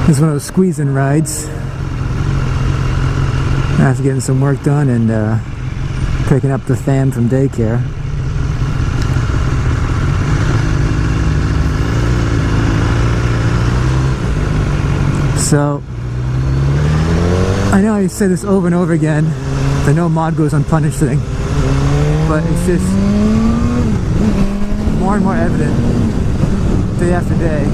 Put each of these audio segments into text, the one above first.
This is one of those squeezing rides. After getting some work done and picking up the fam from daycare. So, I know I say this over and over again, the no mod goes unpunished thing, but it's just more and more evident day after day.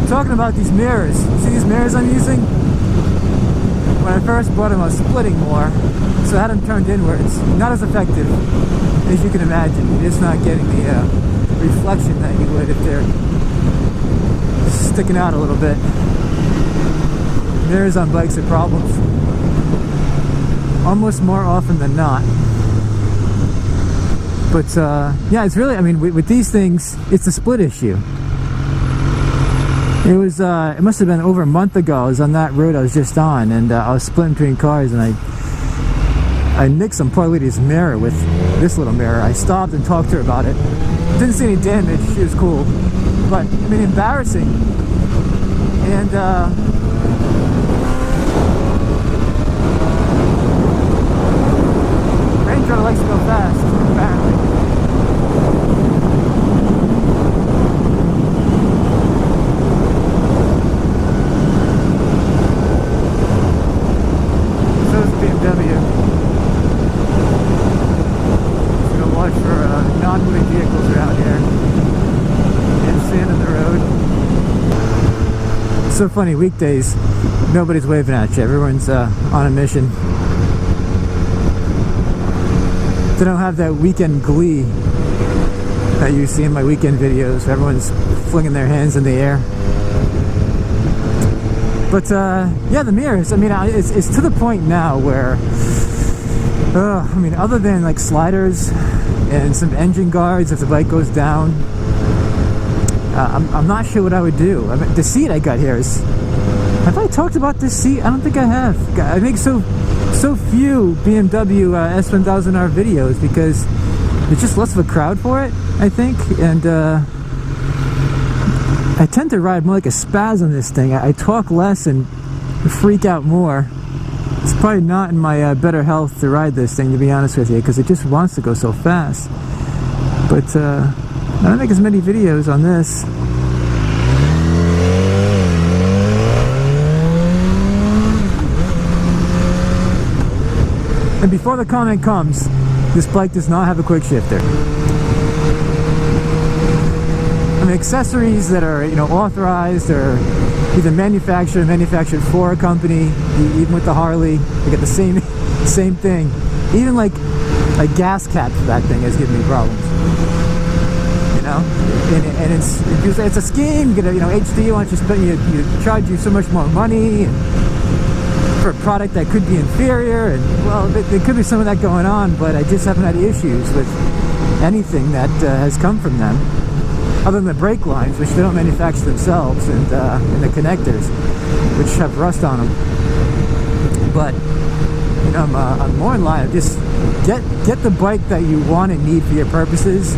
Talking about these mirrors, see these mirrors I'm using? When I first bought them I was splitting more, so I had them turned inwards. Not as effective as you can imagine. You're just not getting the reflection that you would if they're sticking out a little bit. Mirrors on bikes are problems. Almost more often than not. But yeah, it's really, I mean, with these things, it's a split issue. It was, it must have been over a month ago. I was on that road I was just on, and I was splitting between cars, and I nicked some poor lady's mirror with this little mirror. I stopped and talked to her about it. Didn't see any damage. She was cool. But, I mean, embarrassing. And, Range Rover likes to go fast, apparently. BMW. Just gonna watch for non-moving vehicles around here and sand in the road. It's so funny, weekdays nobody's waving at you, everyone's on a mission. They don't have that weekend glee that you see in my weekend videos. Everyone's flinging their hands in the air. But yeah, the mirrors, I mean, it's to the point now where, I mean, other than like sliders and some engine guards if the bike goes down, I'm not sure what I would do. I mean, the seat I got here is, have I talked about this seat? I don't think I have. I make so few BMW S1000R videos because there's just less of a crowd for it, I think, and I tend to ride more like a spaz on this thing. I talk less and freak out more. It's probably not in my better health to ride this thing, to be honest with you, because it just wants to go so fast. But I don't make as many videos on this. And before the comment comes, this bike does not have a quick shifter. Accessories that are, you know, authorized or either manufactured for a company. Even with the Harley, they get the same thing. Even like a gas cap for that thing has given me problems. You know, and it's a scheme. You get a, you know, HD wants you charge you so much more money for a product that could be inferior, and well, there could be some of that going on. But I just haven't had issues with anything that has come from them. Other than the brake lines, which they don't manufacture themselves, and the connectors, which have rust on them. But you know, I'm more in line of just get the bike that you want and need for your purposes.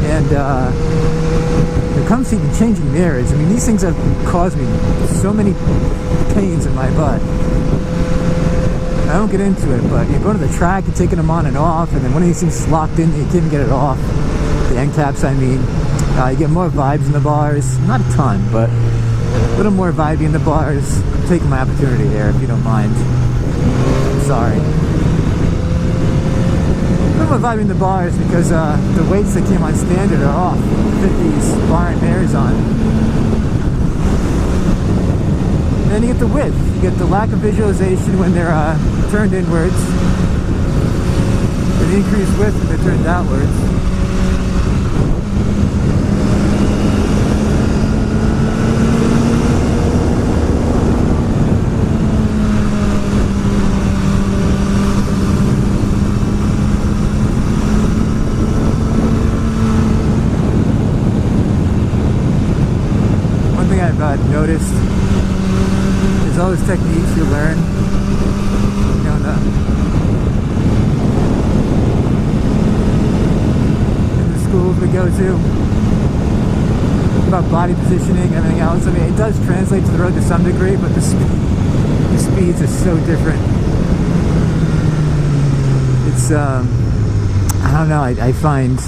And when it comes to even changing mirrors, I mean, these things have caused me so many pains in my butt. I don't get into it, but you go to the track, you're taking them on and off, and then one of these things is locked in, you can't even get it off. The end caps, I mean. You get more vibes in the bars. Not a ton, but a little more vibey in the bars. I'm taking my opportunity here, if you don't mind. I'm sorry. A little more vibey in the bars because the weights that came on standard are off. Fit these bar and mirrors on. And then you get the width. You get the lack of visualization when they're turned inwards. And the increased width when they're turned outwards. I've noticed is there's all those techniques you learn, you know, in the schools we go to, about body positioning, everything else. I mean, it does translate to the road to some degree, but the speeds are so different. It's, I don't know, I find,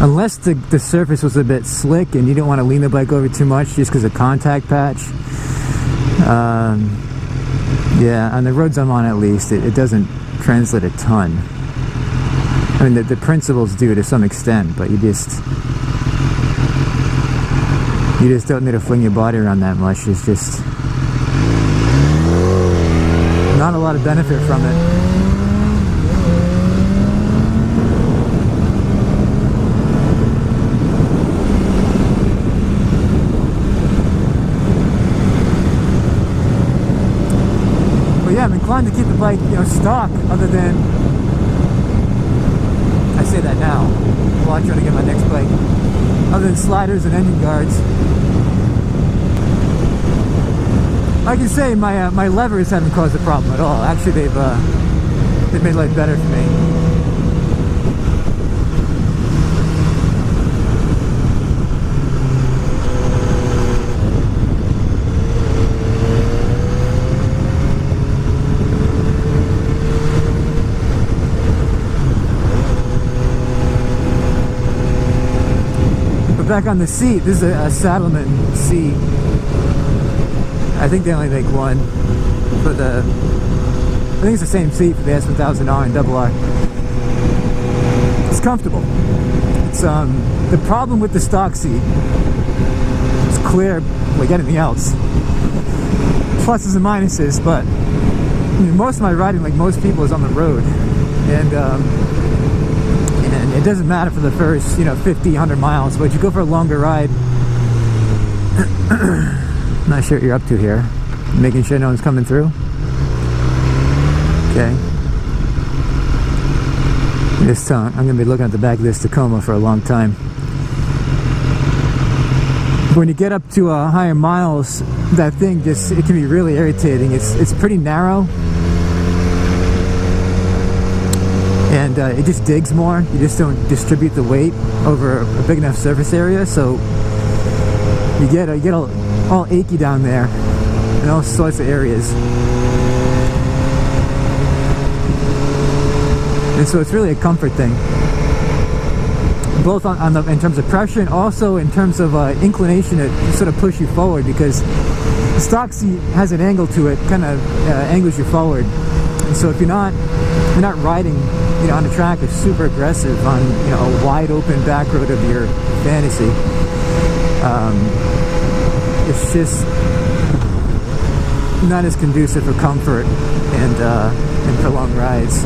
unless the surface was a bit slick and you don't want to lean the bike over too much just because of contact patch, yeah, on the roads I'm on at least, it doesn't translate a ton. I mean, the principles do to some extent, but you just don't need to fling your body around that much. It's just not a lot of benefit from it. Yeah, I'm inclined to keep the bike, you know, stock, other than, I say that now, while I'm trying to get my next bike, other than sliders and engine guards. I can say my levers haven't caused a problem at all. Actually, they've made life better for me. Back on the seat, this is a Saddleman seat. I think they only make one for the, I think it's the same seat for the S1000R and RR. It's comfortable. It's the problem with the stock seat, it's clear like anything else, pluses and minuses, but I mean, most of my riding, like most people, is on the road, and it doesn't matter for the first, you know, 50, 100 miles, but you go for a longer ride. I'm not sure what you're up to here. Making sure no one's coming through. Okay. This time, I'm going to be looking at the back of this Tacoma for a long time. When you get up to higher miles, that thing just, it can be really irritating. It's pretty narrow. And it just digs more. You just don't distribute the weight over a big enough surface area, so you get all achy down there in all sorts of areas. And so it's really a comfort thing, both in terms of pressure and also in terms of inclination to sort of push you forward, because the stock seat has an angle to it, kind of angles you forward. And so if you're not riding, you know, on a track that's super aggressive on, you know, a wide open back road of your fantasy, it's just not as conducive for comfort and for long rides.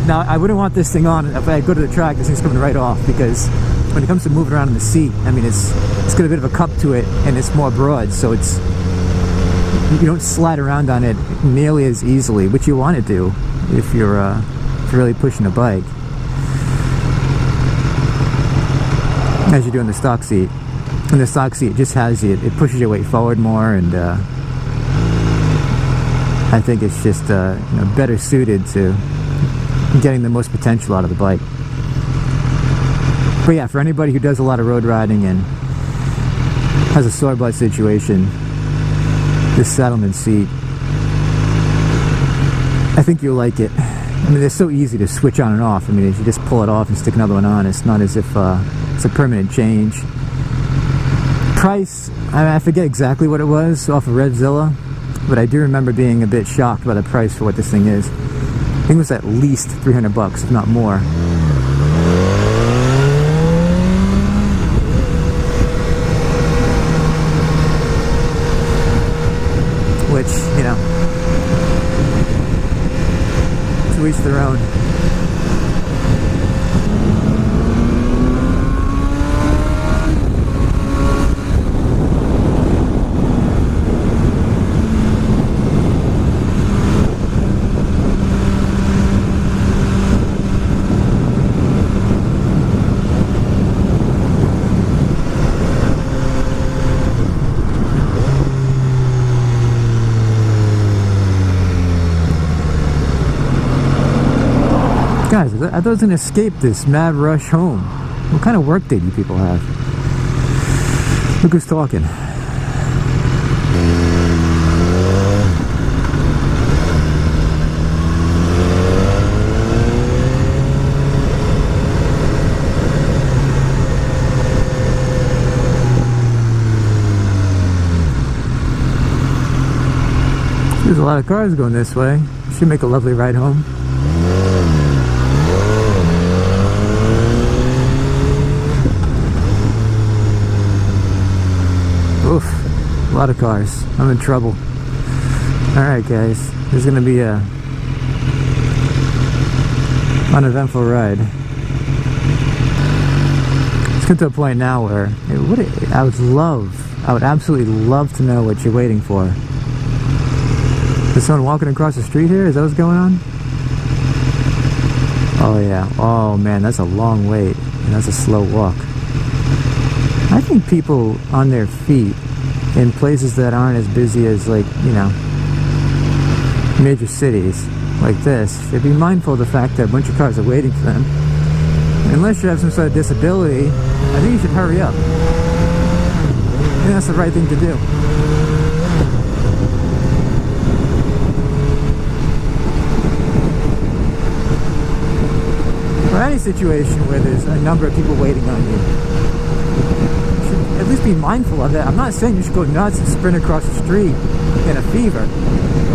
Now, I wouldn't want this thing on if I go to the track. This thing's coming right off, because when it comes to moving around in the seat, I mean, it's got a bit of a cup to it, and it's more broad, so you don't slide around on it nearly as easily, which you want to do if you're really pushing a bike, as you do in the stock seat. And the stock seat just has you, it pushes your weight forward more, and I think it's just you know, better suited to getting the most potential out of the bike. But yeah, for anybody who does a lot of road riding and has a sore butt situation, this Saddleman seat, I think you'll like it. I mean, they're so easy to switch on and off. I mean, if you just pull it off and stick another one on, it's not as if it's a permanent change. Price, I forget exactly what it was off of Revzilla, but I do remember being a bit shocked by the price for what this thing is. I think it was at least $300, if not more. Which, you know, to each their own. Guys, I thought I was gonna escape this mad rush home. What kind of work day do you people have? Look who's talking. There's a lot of cars going this way. Should make a lovely ride home. Oof, a lot of cars. I'm in trouble. Alright guys, there's gonna be a uneventful ride. It's come to a point now where I would absolutely love to know what you're waiting for. Is someone walking across the street here? Is that what's going on? Oh yeah. Oh man, that's a long wait. And that's a slow walk. I think people on their feet in places that aren't as busy as, like, you know, major cities like this, they'd be mindful of the fact that a bunch of cars are waiting for them. Unless you have some sort of disability, I think you should hurry up. I think that's the right thing to do. For any situation where there's a number of people waiting on you, you should at least be mindful of it. I'm not saying you should go nuts and sprint across the street in a fever,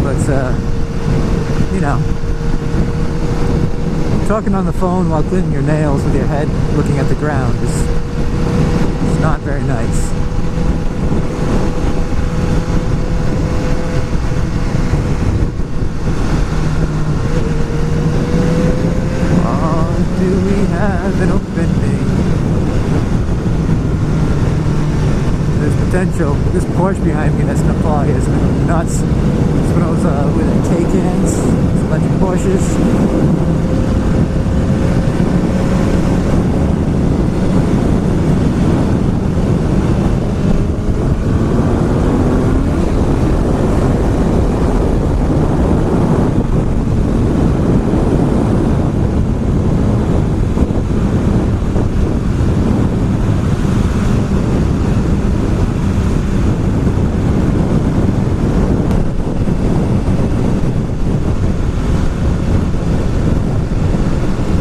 but you know, talking on the phone while cleaning your nails with your head looking at the ground is not very nice. Do we have an opening? There's potential. This Porsche behind me that's gonna fly is gonna go nuts. It's one of those with K-cans, electric Porsches.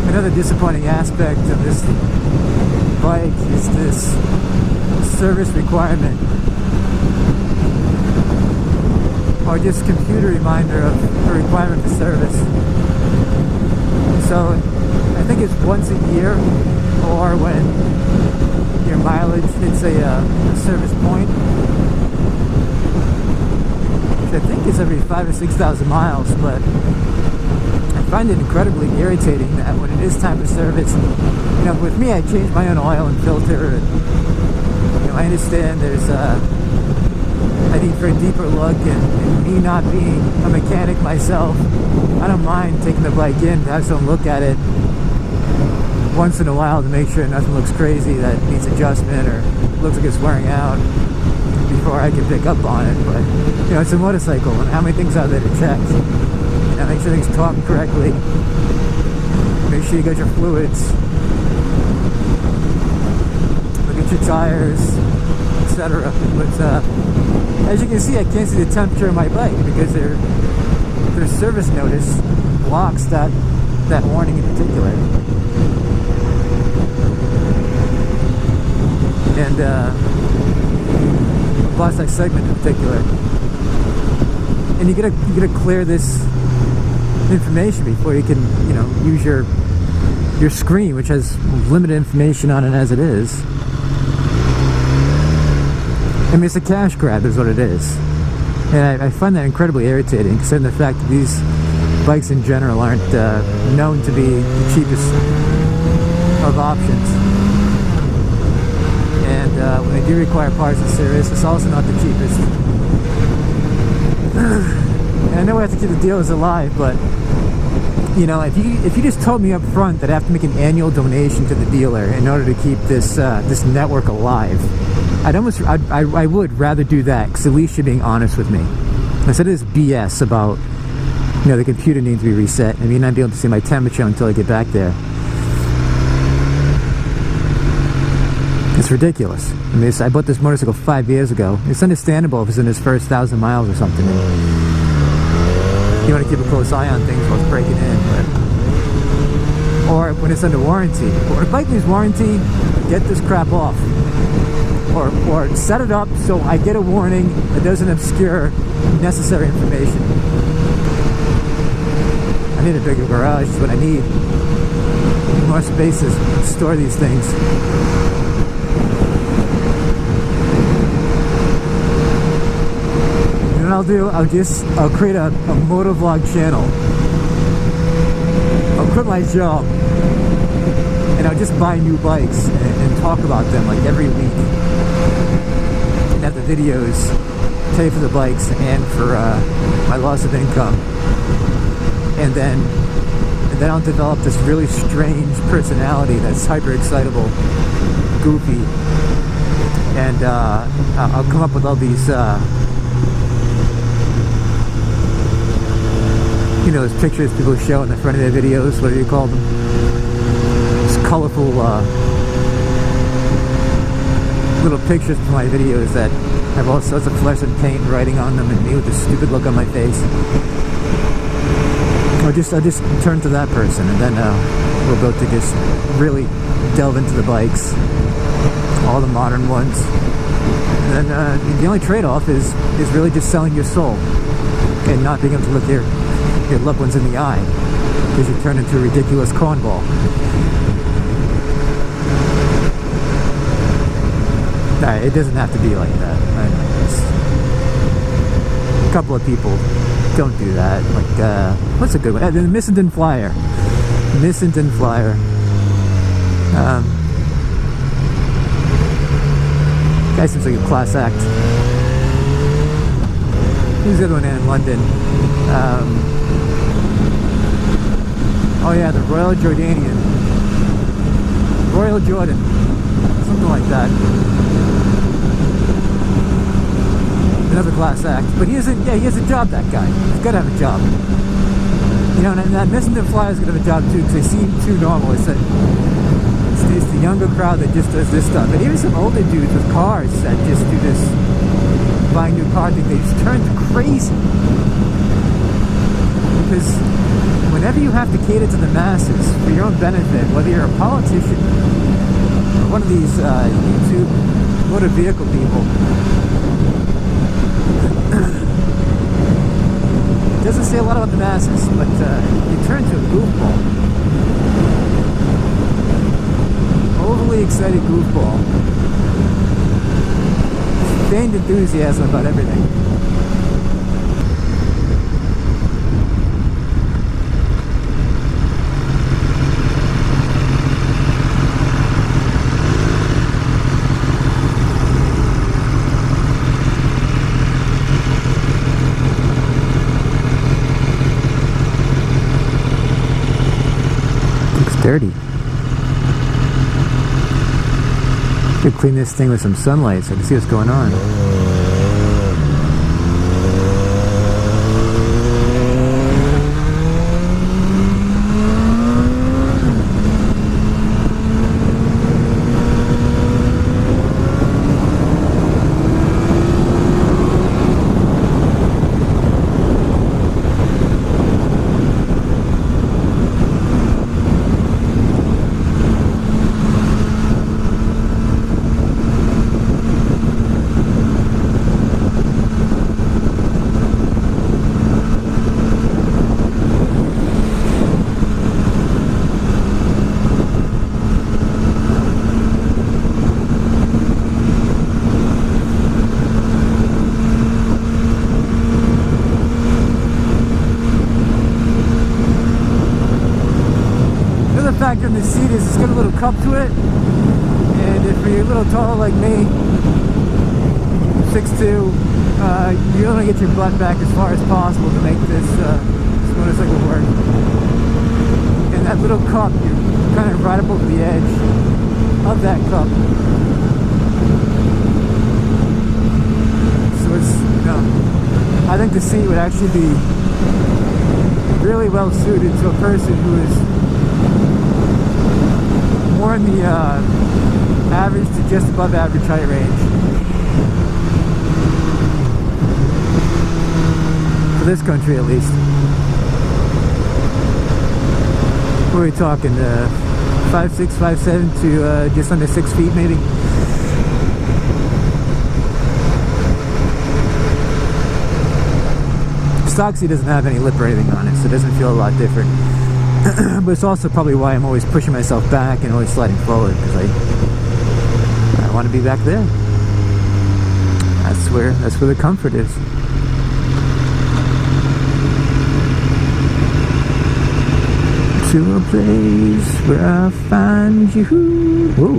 Another disappointing aspect of this bike is this service requirement, or just computer reminder of a requirement for service. So I think it's once a year, or when your mileage hits a service point, which I think is every 5,000 or 6,000 miles, but I find it incredibly irritating that when it is time for service, you know, with me I change my own oil and filter, and you know, I understand there's I need for a deeper look, and me not being a mechanic myself, I don't mind taking the bike in to have someone look at it once in a while to make sure nothing looks crazy that needs adjustment or looks like it's wearing out before I can pick up on it. But you know, it's a motorcycle, and how many things are there to check? Now make sure things talk correctly. Make sure you got your fluids. Look at your tires, etc. But as you can see, I can't see the temperature of my bike because their service notice blocks that warning in particular. And blocks that segment in particular. And you gotta clear this information before you can, you know, use your screen, which has limited information on it as it is. I mean, it's a cash grab is what it is. And I find that incredibly irritating, considering the fact that these bikes in general aren't known to be the cheapest of options. And when they do require parts and service, it's also not the cheapest. And I know we have to keep the dealers alive, but you know, if you just told me up front that I have to make an annual donation to the dealer in order to keep this this network alive, I would rather do that, because at least you're being honest with me instead of this BS about, you know, the computer needs to be reset. I may not be able to see my temperature until I get back there. It's ridiculous. I mean, I bought this motorcycle 5 years ago. It's understandable if it's in its first 1,000 miles or something. You want to keep a close eye on things while it's breaking in, or when it's under warranty. Or if bike needs warranty, get this crap off. Or set it up so I get a warning that doesn't obscure necessary information. I need a bigger garage is what I need. More space to store these things. And what I'll do, I'll create a motovlog channel. I'll quit my job and I'll just buy new bikes and talk about them like every week. And have the videos pay for the bikes and for my loss of income. And then I'll develop this really strange personality that's hyper excitable, goofy, and I'll come up with all these you know, those pictures people show in the front of their videos, whatever you call them. Just colorful little pictures for my videos that have all sorts of fluorescent paint writing on them and me with a stupid look on my face. I'll just turn to that person, and then we'll go to just really delve into the bikes, all the modern ones. And then the only trade-off is really just selling your soul and not being able to look your loved ones in the eye because you turn into a ridiculous cornball. Nah, it doesn't have to be like that. A couple of people don't do that. Like, what's a good one? The Missenden Flyer. Missenden Flyer. Guy seems like a class act. Who's the other one in London? Oh yeah, the Royal Jordanian. Royal Jordan. Something like that. Another class act. But he has a job, that guy. He's got to have a job. You know, and that Missenden Flyer is going to have a job too, because they seem too normal. It's the younger crowd that just does this stuff. And even some older dudes with cars that just do this, buying new cars, they just turn crazy. Because whenever you have to cater to the masses for your own benefit, whether you're a politician or one of these YouTube motor vehicle people, it doesn't say a lot about the masses, but you turn to a goofball. Overly excited goofball. Feigned enthusiasm about everything. Dirty. Could clean this thing with some sunlight so I can see what's going on. Factor in the seat is it's got a little cup to it, and if you're a little taller like me, 6'2", you want to get your butt back as far as possible to make this motorcycle work. And that little cup, you kind of right up over the edge of that cup. So it's, you know, I think the seat would actually be really well suited to a person who is more in the average to just above average height range. For this country, at least. What are we talking? 5'6", 5'7" to just under 6 feet, maybe. Stocksy doesn't have any lip or anything on it, so it doesn't feel a lot different. But it's also probably why I'm always pushing myself back and always sliding forward, because I want to be back there. That's where the comfort is. To a place where I find you. Whoa.